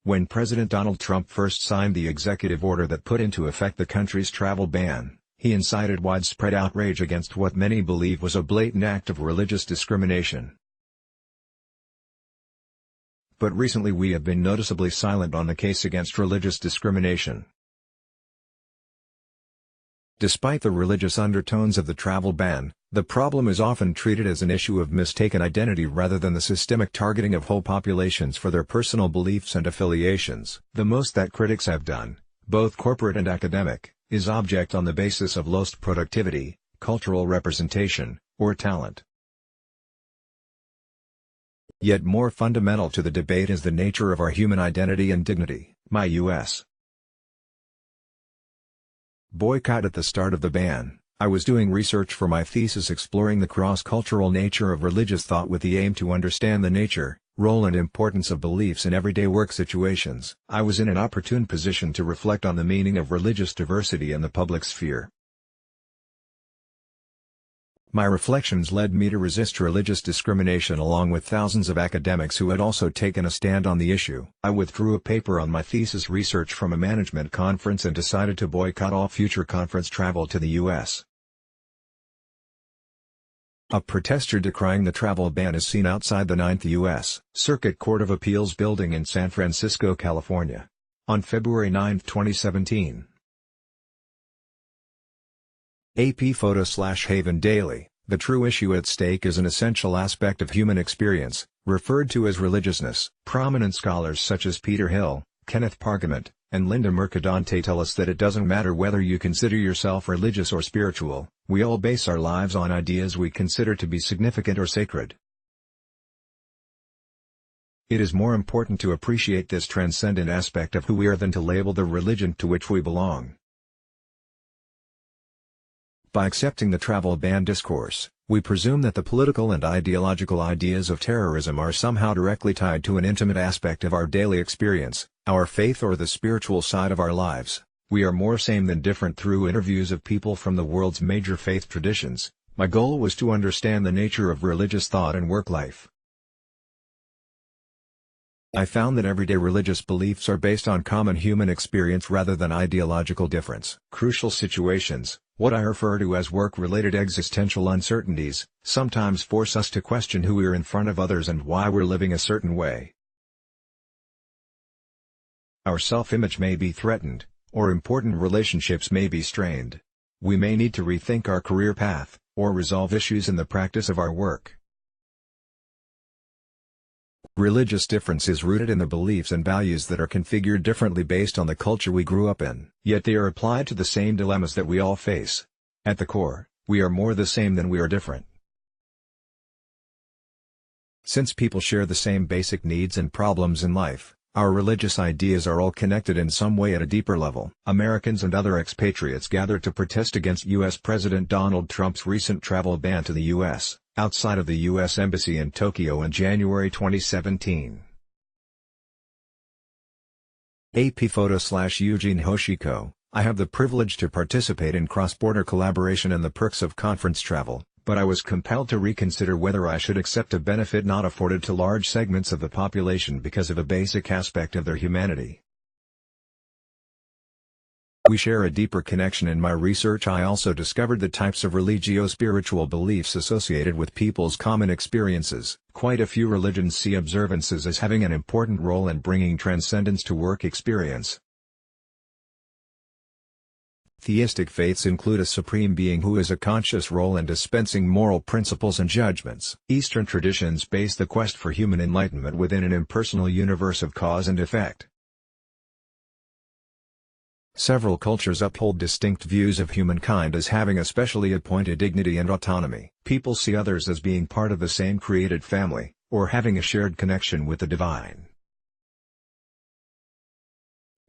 When President Donald Trump first signed the executive order that put into effect the country's travel ban, he incited widespread outrage against what many believe was a blatant act of religious discrimination. But recently we have been noticeably silent on the case against religious discrimination. Despite the religious undertones of the travel ban, the problem is often treated as an issue of mistaken identity rather than the systemic targeting of whole populations for their personal beliefs and affiliations. The most that critics have done, both corporate and academic, is object on the basis of lost productivity, cultural representation, or talent. Yet more fundamental to the debate is the nature of our human identity and dignity. My U.S. boycott. At the start of the ban, I was doing research for my thesis exploring the cross-cultural nature of religious thought with the aim to understand the nature, role and importance of beliefs in everyday work situations. I was in an opportune position to reflect on the meaning of religious diversity in the public sphere. My reflections led me to resist religious discrimination along with thousands of academics who had also taken a stand on the issue. I withdrew a paper on my thesis research from a management conference and decided to boycott all future conference travel to the U.S. A protester decrying the travel ban is seen outside the 9th U.S. Circuit Court of Appeals building in San Francisco, California, on February 9, 2017. AP Photo/Haven Daily. The true issue at stake is an essential aspect of human experience, referred to as religiousness. Prominent scholars such as Peter Hill, Kenneth Pargament, and Linda Mercadante tell us that it doesn't matter whether you consider yourself religious or spiritual, we all base our lives on ideas we consider to be significant or sacred. It is more important to appreciate this transcendent aspect of who we are than to label the religion to which we belong. By accepting the travel ban discourse, we presume that the political and ideological ideas of terrorism are somehow directly tied to an intimate aspect of our daily experience, our faith or the spiritual side of our lives. We are more same than different. Through interviews of people from the world's major faith traditions, my goal was to understand the nature of religious thought and work life. I found that everyday religious beliefs are based on common human experience rather than ideological difference. Crucial situations, what I refer to as work-related existential uncertainties, sometimes force us to question who we are in front of others and why we're living a certain way. Our self-image may be threatened, or important relationships may be strained. We may need to rethink our career path, or resolve issues in the practice of our work. Religious difference is rooted in the beliefs and values that are configured differently based on the culture we grew up in. Yet they are applied to the same dilemmas that we all face. At the core, we are more the same than we are different. Since people share the same basic needs and problems in life, our religious ideas are all connected in some way at a deeper level. Americans and other expatriates gathered to protest against U.S. President Donald Trump's recent travel ban to the U.S. outside of the U.S. Embassy in Tokyo in January 2017. AP Photo/Eugene Hoshiko. I have the privilege to participate in cross-border collaboration and the perks of conference travel, but I was compelled to reconsider whether I should accept a benefit not afforded to large segments of the population because of a basic aspect of their humanity. We share a deeper connection. In my research I also discovered the types of religio-spiritual beliefs associated with people's common experiences. Quite a few religions see observances as having an important role in bringing transcendence to work experience. Theistic faiths include a supreme being who has a conscious role in dispensing moral principles and judgments. Eastern traditions base the quest for human enlightenment within an impersonal universe of cause and effect. Several cultures uphold distinct views of humankind as having a specially appointed dignity and autonomy. People see others as being part of the same created family, or having a shared connection with the divine.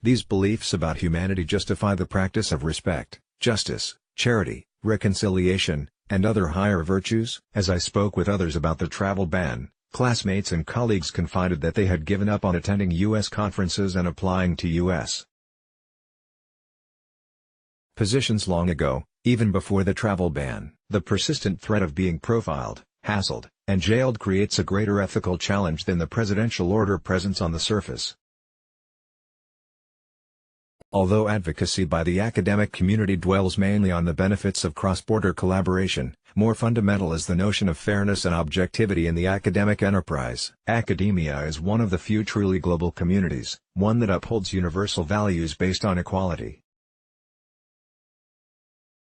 These beliefs about humanity justify the practice of respect, justice, charity, reconciliation, and other higher virtues. As I spoke with others about the travel ban, classmates and colleagues confided that they had given up on attending U.S. conferences and applying to U.S. positions long ago, even before the travel ban. The persistent threat of being profiled, hassled, and jailed creates a greater ethical challenge than the presidential order presents on the surface. Although advocacy by the academic community dwells mainly on the benefits of cross-border collaboration, more fundamental is the notion of fairness and objectivity in the academic enterprise. Academia is one of the few truly global communities, one that upholds universal values based on equality.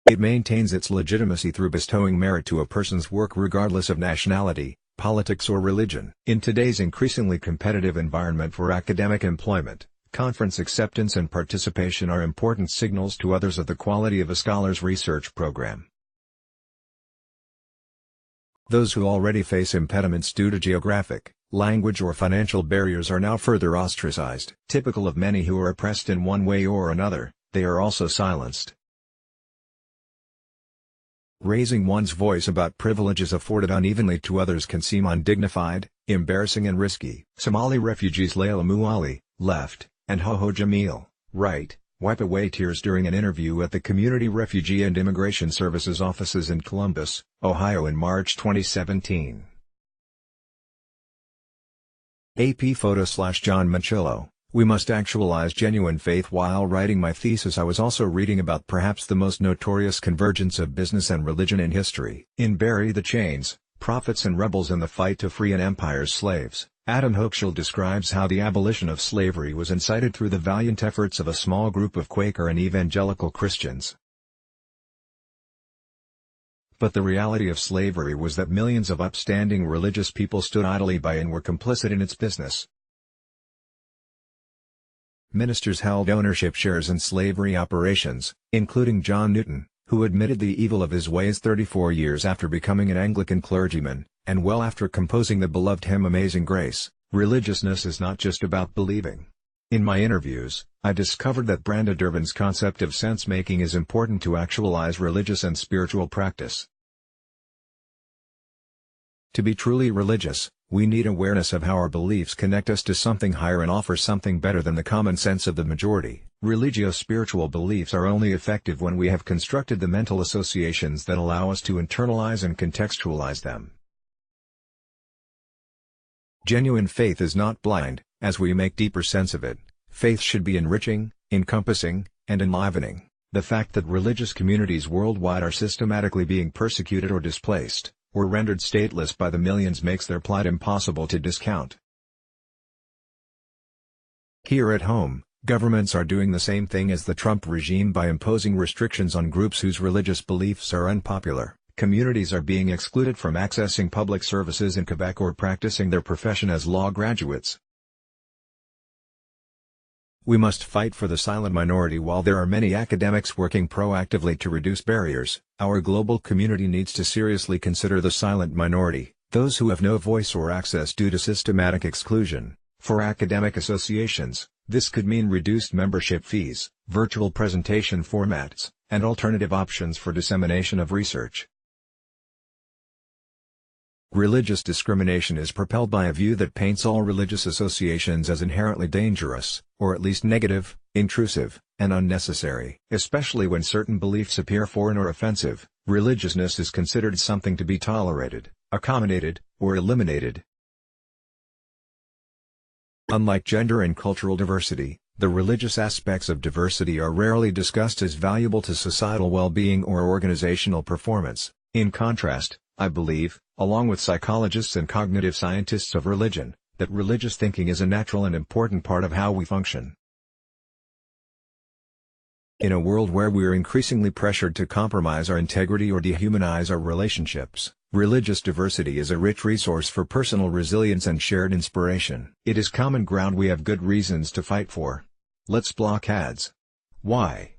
It maintains its legitimacy through bestowing merit to a person's work regardless of nationality, politics or religion. In today's increasingly competitive environment for academic employment, conference acceptance and participation are important signals to others of the quality of a scholar's research program. Those who already face impediments due to geographic, language or financial barriers are now further ostracized. Typical of many who are oppressed in one way or another, they are also silenced. Raising one's voice about privileges afforded unevenly to others can seem undignified, embarrassing and risky. Somali refugees Layla Muali, left, and Hoho Jamil, right, wipe away tears during an interview at the Community Refugee and Immigration Services offices in Columbus, Ohio in March 2017. AP photo/John Manchillo. We must actualize genuine faith. While writing my thesis, I was also reading about perhaps the most notorious convergence of business and religion in history. In Bury the Chains, Prophets and Rebels in the Fight to Free an Empire's Slaves, Adam Hochschild describes how the abolition of slavery was incited through the valiant efforts of a small group of Quaker and evangelical Christians. But the reality of slavery was that millions of upstanding religious people stood idly by and were complicit in its business. Ministers held ownership shares in slavery operations, including John Newton, who admitted the evil of his ways 34 years after becoming an Anglican clergyman, and well after composing the beloved hymn Amazing Grace. Religiousness is not just about believing. In my interviews, I discovered that Branda Dervin's concept of sense-making is important to actualize religious and spiritual practice. To be truly religious, we need awareness of how our beliefs connect us to something higher and offer something better than the common sense of the majority. Religio-spiritual beliefs are only effective when we have constructed the mental associations that allow us to internalize and contextualize them. Genuine faith is not blind. As we make deeper sense of it, faith should be enriching, encompassing, and enlivening. The fact that religious communities worldwide are systematically being persecuted or displaced, or rendered stateless by the millions makes their plight impossible to discount. Here at home, governments are doing the same thing as the Trump regime by imposing restrictions on groups whose religious beliefs are unpopular. Communities are being excluded from accessing public services in Quebec or practicing their profession as law graduates. We must fight for the silent minority. While there are many academics working proactively to reduce barriers, our global community needs to seriously consider the silent minority, those who have no voice or access due to systematic exclusion. For academic associations, this could mean reduced membership fees, virtual presentation formats, and alternative options for dissemination of research. Religious discrimination is propelled by a view that paints all religious associations as inherently dangerous, or at least negative, intrusive, and unnecessary. Especially when certain beliefs appear foreign or offensive, religiousness is considered something to be tolerated, accommodated, or eliminated. Unlike gender and cultural diversity, the religious aspects of diversity are rarely discussed as valuable to societal well-being or organizational performance. In contrast, I believe, along with psychologists and cognitive scientists of religion, that religious thinking is a natural and important part of how we function. In a world where we are increasingly pressured to compromise our integrity or dehumanize our relationships, religious diversity is a rich resource for personal resilience and shared inspiration. It is common ground we have good reasons to fight for. Let's block ads. Why?